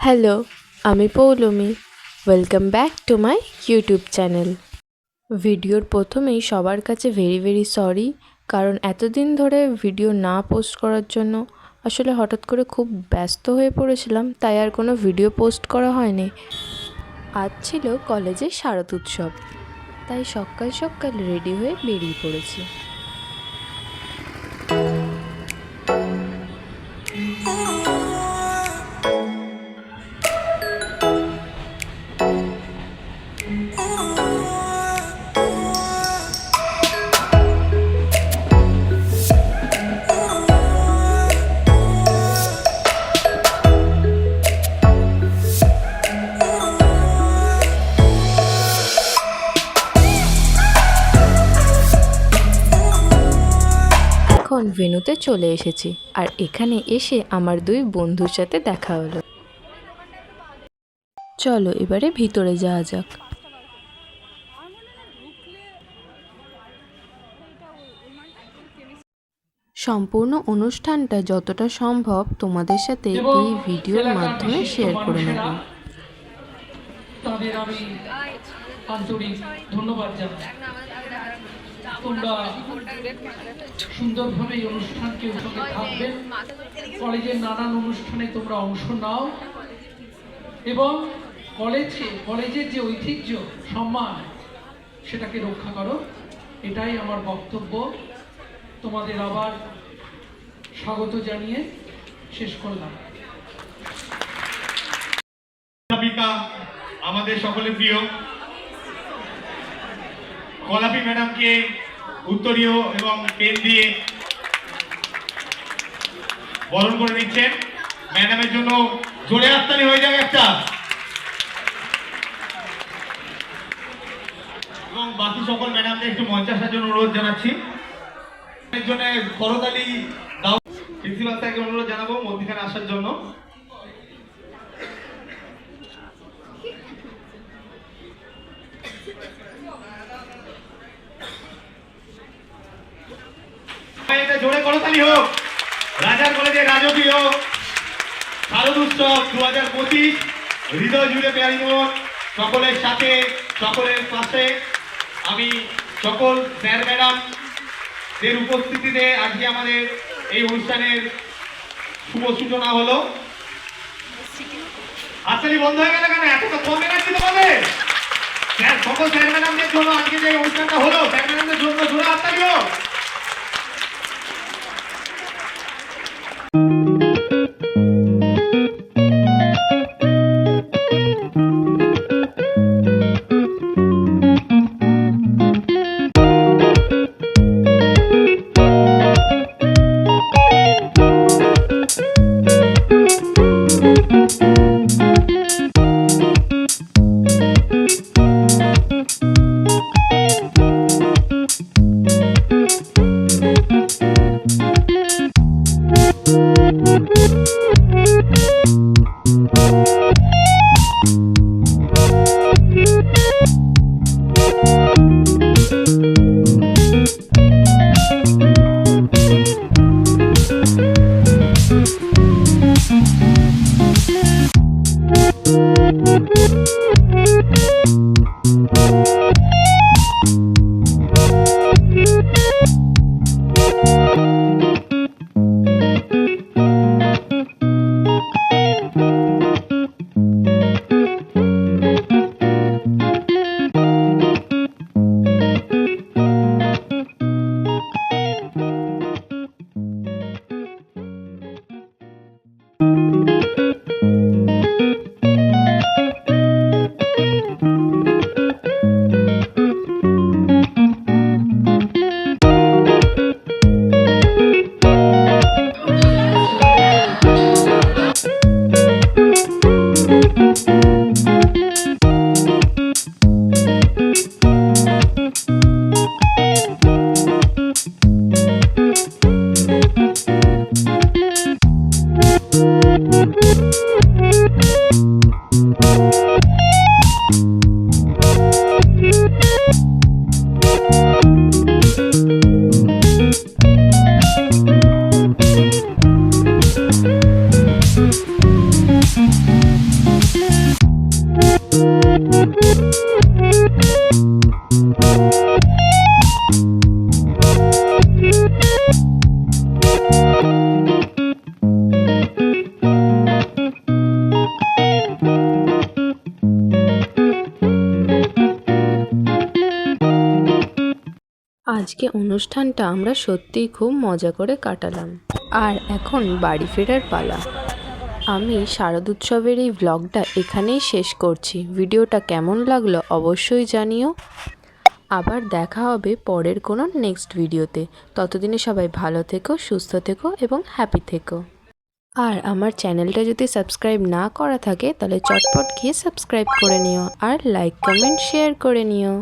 Hello, আমি Poulami. Welcome back to my YouTube channel. ভিডিওর প্রথমেই সবার কাছে ভেরি সরি, কারণ এতদিন ধরে ভিডিও না পোস্ট করার জন্য আসলে হঠাৎ করে খুব ব্যস্ত হয়ে পড়েছিলাম, তাই আর কোনো ভিডিও পোস্ট করা হয়নি। আজ ছিল কলেজের শারদ উৎসব, তাই সকাল সকাল রেডি হয়ে বেরিয়ে পড়েছি। এখন ভেন্যুতে চলে এসেছি, আর এখানে এসে আমার দুই বন্ধুর সাথে দেখা হলো। চলো এবারে ভিতরে যাওয়া যাক। সম্পূর্ণ অনুষ্ঠানটা যতটা সম্ভব তোমাদের সাথে এই ভিডিওর মাধ্যমে শেয়ার করে নেব। তাদের আমি আন্তরিক ধন্যবাদ জানাই। তোমরা সুন্দরভাবে এই অনুষ্ঠানকে উৎসবে থাকবেন, কলেজের নানান অনুষ্ঠানে তোমরা অংশ নাও এবং কলেজের যে ঐতিহ্য সম্মান সেটাকে রক্ষা করো, এটাই আমার বক্তব্য। তোমাদের আবার স্বাগত জানিয়ে শেষ করলাম। আমাদের সকলের প্রিয় কলাপি ম্যাডামকে উত্তরীয় এবং পেন দিয়ে বরণ করে নিচ্ছেন। ম্যাডামের জন্য জোরে হাততালি হয়ে যাবে একটা, এবং বাকি সকল ম্যাডামদের একটু মঞ্চে আসার জন্য অনুরোধ জানাচ্ছি। এর জন্য করতালি দাও। প্রিন্সিপাল স্যারকে অনুরোধ জানাবো মধ্যখানে আসার জন্য। জোরে করতালি হোক। রাজার কলেজের রাজকীয় শারদ উৎসব 2025 হৃদয় জুড়ে পেয়ারি মন সকলের সাথে, সকলের পাশে। আমি সকল স্যার ম্যাডামদের উপস্থিতিতে আজকে আমাদের এই অনুষ্ঠানের শুভ সূচনা হলো। হাততালি বন্ধ হয়ে গেল কেন? এতটা কম এনার্জি তোমাদের? সকল স্যার ম্যাডামদের জন্য আজকে যে অনুষ্ঠানটা হলো, স্যার ম্যাডামদের জন্য জোরে হাততালি হোক। আজকে অনুষ্ঠানটা আমরা সত্যিই খুব মজা করে কাটালাম। আর এখন বাড়ি ফেরার পালা। আমি শারদোৎসবের এই ব্লগটা এখানেই শেষ করছি। ভিডিওটা কেমন লাগলো অবশ্যই জানিও। আবার দেখা হবে পরের কোনো নেক্সট ভিডিওতে। ততদিনে সবাই ভালো থেকো, সুস্থ থেকো এবং হ্যাপি থেকো। আর আমার চ্যানেলটা যদি সাবস্ক্রাইব না করা থাকে তাহলে চটপট গিয়ে সাবস্ক্রাইব করে নিও আর লাইক কমেন্ট শেয়ার করে নিও।